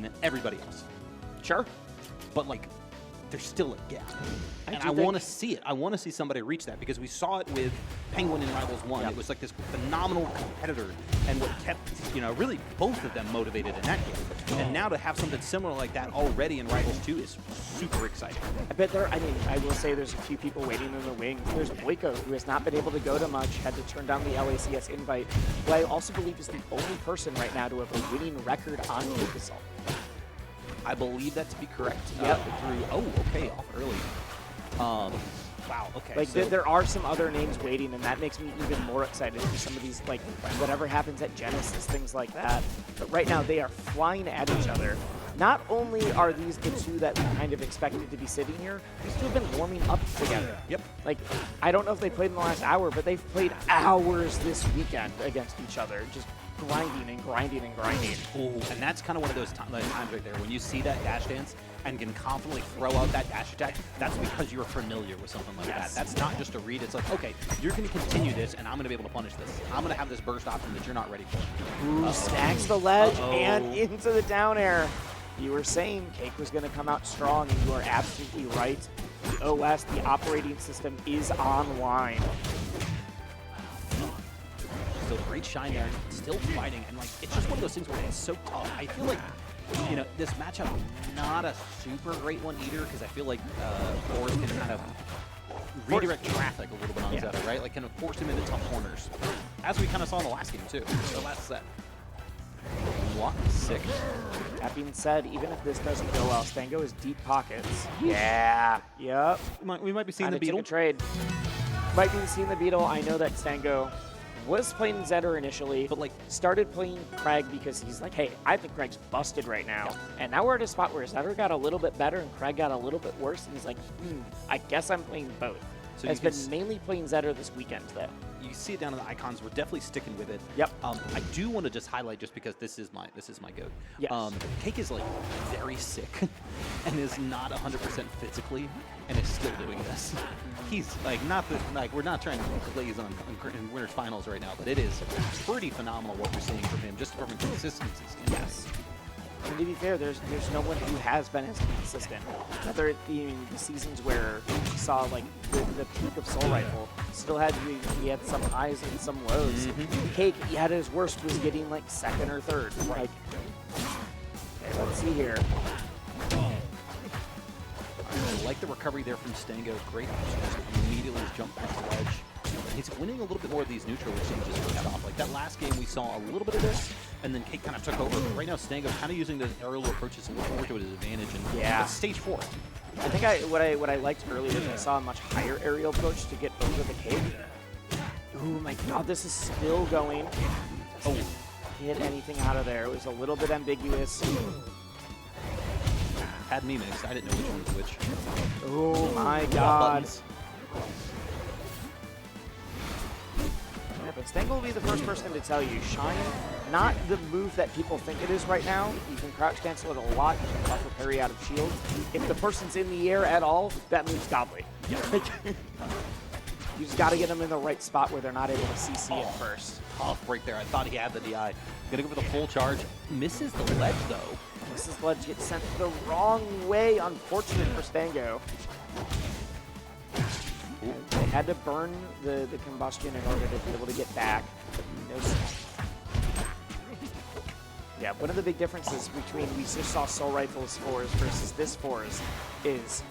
than everybody else. Sure. But, like, there's still a gap. And I want to see it. I want to see somebody reach that because we saw it with Penguin in Rivals 1. Yep. It was like this phenomenal competitor and what kept, you know, really both of them motivated in that game. And now to have something similar like that already in Rivals 2 is super exciting. I bet I mean, I will say there's a few people waiting in the wings. There's Boyko, who has not been able to go to much, had to turn down the LACS invite, who I also believe is the only person right now to have a winning record on CakeAssault. I believe that to be correct. Yep. Okay, off early. Wow, okay. Like, so there are some other names waiting, and that makes me even more excited for some of these, like, whatever happens at Genesis, things like that. But right now, they are flying at each other. Not only are these the two that we kind of expected to be sitting here, these two have been warming up together. Yep. Like, I don't know if they played in the last hour, but they've played hours this weekend against each other, just grinding and grinding and grinding. Ooh, and that's kind of one of those times right there when you see that dash dance and can confidently throw out that dash attack. That's because you're familiar with something like that. That's not just a read. It's like, okay, you're going to continue this, and I'm going to be able to punish this. I'm going to have this burst option that you're not ready for. Ooh, stacks the ledge and into the down air. You were saying Cake was going to come out strong, and you are absolutely right. The OS, the operating system, is online. Still great shine there, still fighting, and like it's just one of those things where it's so tough. I feel like, you know, this matchup not a super great one either because I feel like Forrest can kind of redirect traffic a little bit on Zeta, right? Like kind of force him into tough corners, as we kind of saw in the last game too, the last set. What? Sick. That being said, even if this doesn't go well, Stango is deep pockets. Yeah. Yep. We might be seeing the Kinda Beetle. took a trade. Might be seeing the Beetle. I know that Stango was playing Zedder initially, but like started playing Craig because he's like, hey, I think Craig's busted right now. Yeah. And now we're at a spot where Zedder got a little bit better and Craig got a little bit worse, and he's like, I guess I'm playing both. So he's been mainly playing Zedder this weekend, though. You see it down in the icons. We're definitely sticking with it. Yep. I do want to just highlight, just because this is my goat. Yes. Cake is like very sick and is not 100% physically, and is still doing this. He's like we're not trying to glaze on Winners Finals right now, but it is pretty phenomenal what we're seeing from him, just from a consistency standpoint. Yes. And to be fair, there's no one who has been as consistent. Whether it be in the seasons where we saw like the peak of Soul Rifle, still had he had some highs and some lows. Cake, he had his worst was getting like second or third. Like, okay, let's see here. I like the recovery there from Stango. Great just immediately jump past the ledge. He's winning a little bit more of these neutral exchanges first off. Like that last game, we saw a little bit of this, and then Cake kind of took over. But right now, Stango kind of using those aerial approaches a little more to his advantage. And it's stage 4. I think what I liked earlier is I saw a much higher aerial approach to get over the Cake. Oh my god, this is still going. Oh, hit anything out of there. It was a little bit ambiguous. Had me mixed. I didn't know which one was which. Oh my god. Yeah, but Stango will be the first person to tell you, Shine, not the move that people think it is right now. You can crouch cancel it a lot. You can buffer parry out of shield. If the person's in the air at all, that move's godly. Yeah. You just got to get them in the right spot where they're not able to CC it first. Tough break there. I thought he had the DI. Gonna go for the full charge. Misses the ledge though. Misses ledge, gets sent the wrong way. Unfortunate for Stango. They had to burn the combustion in order to be able to get back. Yeah, one of the big differences between we just saw Soul Rifle's fours versus this fours is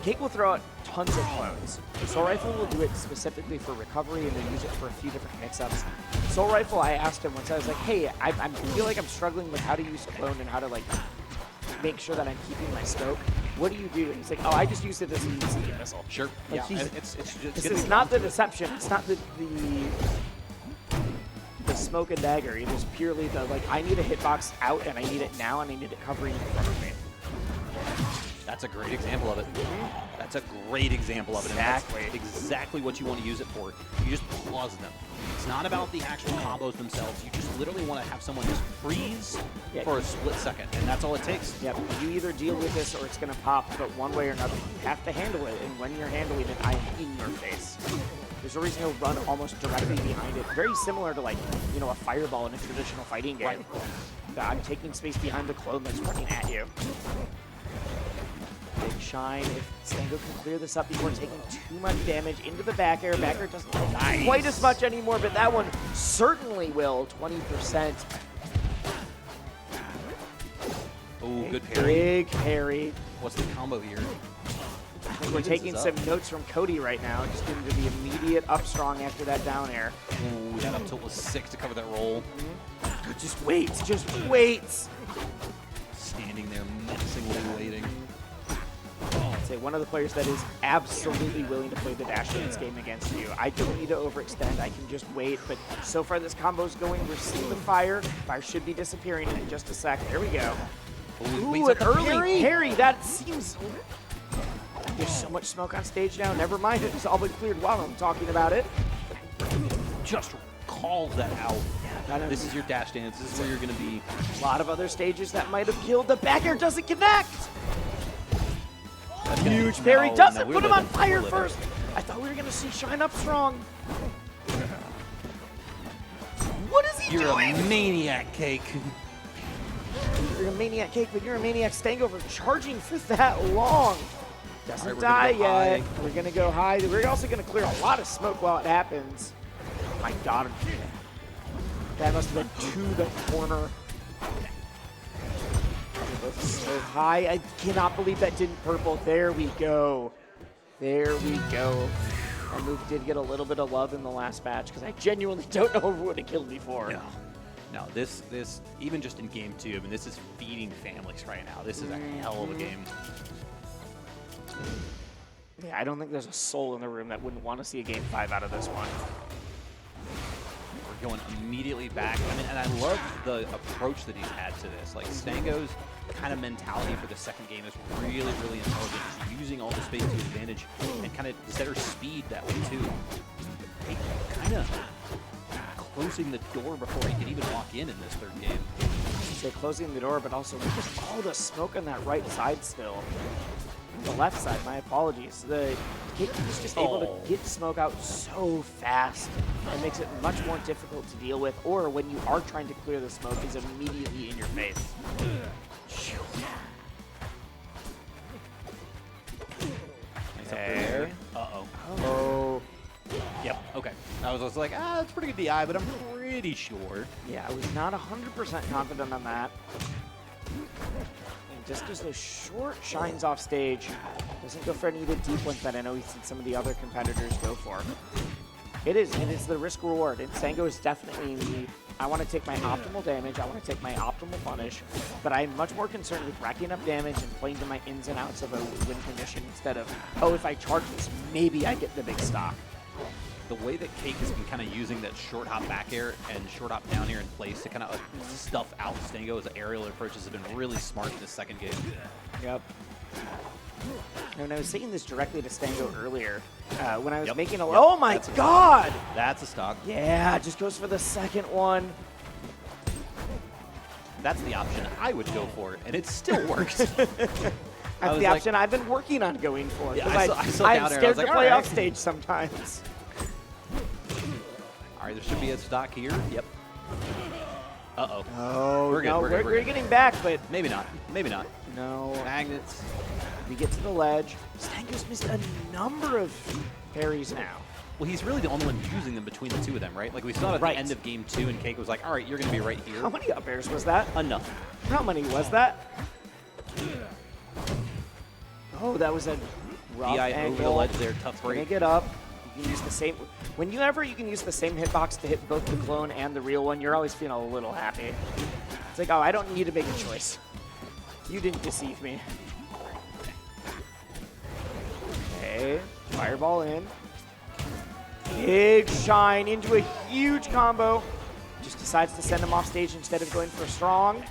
Cake will throw out tons of clones. Soul Rifle will do it specifically for recovery and then use it for a few different mix-ups. Soul Rifle, I asked him once, I was like, hey, I feel like I'm struggling with how to use clone and how to like make sure that I'm keeping my scope. What do you do? And he's like, oh, I just use it as a CC missile. Sure. Like, yeah, it's just this is not the deception. It's not the smoke and dagger. It is purely the, like, I need a hitbox out and I need it now and I need it covering in front of me. That's a great example of it. That's a great example of it. Exactly. And that's exactly what you want to use it for. You just pause them. It's not about the actual combos themselves. You just literally want to have someone just freeze for a split second, and that's all it takes. Yep. You either deal with this or it's going to pop, but one way or another, you have to handle it. And when you're handling it, I am in your face. There's a reason he'll run almost directly behind it. Very similar to, like, you know, a fireball in a traditional fighting game. Right. I'm taking space behind the clone that's running at you. Big shine. If Stango can clear this up before taking too much damage into the back air. Back air doesn't take quite as much anymore, but that one certainly will. 20%. Oh, good parry. Big parry. What's the combo here? We're taking some notes from Cody right now, just into the immediate up strong after that down air. Ooh, that up tilt was sick to cover that roll. Just wait, just wait. Standing there menacingly waiting. I'd say one of the players that is absolutely willing to play the dash dance game against you. I don't need to overextend, I can just wait, but so far this combo's going. We're seeing the fire. Fire should be disappearing in just a sec. There we go. Ooh, an early parry. That seems... There's so much smoke on stage now. Never mind, it's all been cleared while I'm talking about it. Just calls that out. This is your dash dance. This is where you're going to be. A lot of other stages that might have killed. The back air doesn't connect. Huge parry doesn't put him on fire first. I thought we were going to see Shine up strong. What is he doing? You're a maniac, Cake. You're a maniac, Cake, but you're a maniac Stango for charging for that long. Doesn't die yet. We're going to go high. We're also going to clear a lot of smoke while it happens. Oh my God. That must have been to the corner. So high. I cannot believe that didn't purple. There we go. There we go. That move did get a little bit of love in the last match because I genuinely don't know who would have killed before. No, this even just in game 2, I mean, this is feeding families right now. This is a hell of a game. Yeah, I don't think there's a soul in the room that wouldn't want to see a game 5 out of this one. We're going immediately back. I mean, and I love the approach that he's had to this. Like, Stango's kind of mentality for the second game is really, really intelligent. He's using all the space to his advantage and kind of better speed that way, too. He kind of closing the door before he can even walk in this third game. Say closing the door, but also just all the smoke on that right side still. The left side, my apologies. The Cake is just able to get smoke out so fast. It makes it much more difficult to deal with, or when you are trying to clear the smoke, is immediately in your face. There. Uh-oh. Oh. Yep, okay. I was like, that's pretty good DI, but I'm pretty sure. Yeah, I was not 100% confident on that. Just those short shines off stage. Doesn't go for any of the deep ones that I know he's seen some of the other competitors go for. It is the risk reward. And Stango is definitely in the, I want to take my optimal damage, I want to take my optimal punish, but I'm much more concerned with racking up damage and playing to my ins and outs of a win condition instead of, oh, if I charge this, maybe I get the big stock. The way that Cake has been kind of using that short hop back air and short hop down air in place to kind of stuff out Stango's aerial approaches have been really smart in this second game. Yep. And I was saying this directly to Stango earlier when I was making a... Oh my God! That's a stock. Yeah, just goes for the second one. That's the option I would go for, and it still works. That's the option I've been working on going for. Yeah, I'm scared to play off stage sometimes. All right, there should be a stock here. Yep. Uh-oh. Oh, we're good. No, we're getting back, but... Maybe not. Maybe not. No. Magnets. We get to the ledge. Stango's missed a number of parries now. Well, he's really the only one using them between the two of them, right? Like, we saw at the end of game 2, and Cake was like, all right, you're going to be right here. How many up airs was that? Enough. How many was that? Oh, that was a rough DI angle. over the ledge there, tough break. Make it up. You can use the same... Whenever you can use the same hitbox to hit both the clone and the real one, you're always feeling a little happy. It's like, oh, I don't need to make a choice. You didn't deceive me. Okay, fireball in. Big shine into a huge combo. Just decides to send him off stage instead of going for a strong.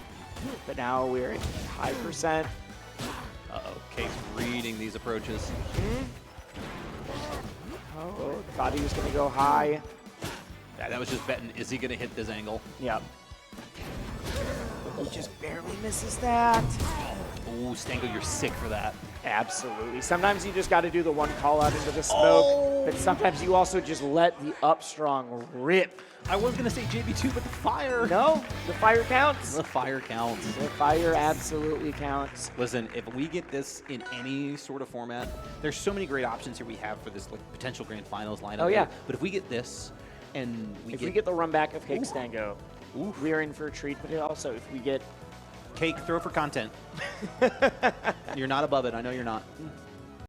But now we're at high percent. Uh-oh, Cake's reading these approaches. Oh, thought he was going to go high. That was just betting, is he going to hit this angle? Yep. He just barely misses that. Oh, Stango, you're sick for that. Absolutely. Sometimes you just got to do the one call out into the smoke, but sometimes you also just let the up strong rip. I was going to say JB2, but the fire. No, the fire counts. The fire counts. The fire absolutely counts. Listen, if we get this in any sort of format, there's so many great options here we have for this like potential grand finals lineup. Oh, yeah. But if we get this and we get the run back of Cake Stango, we're in for a treat. But also, if we get Cake, throw for content. You're not above it. I know you're not.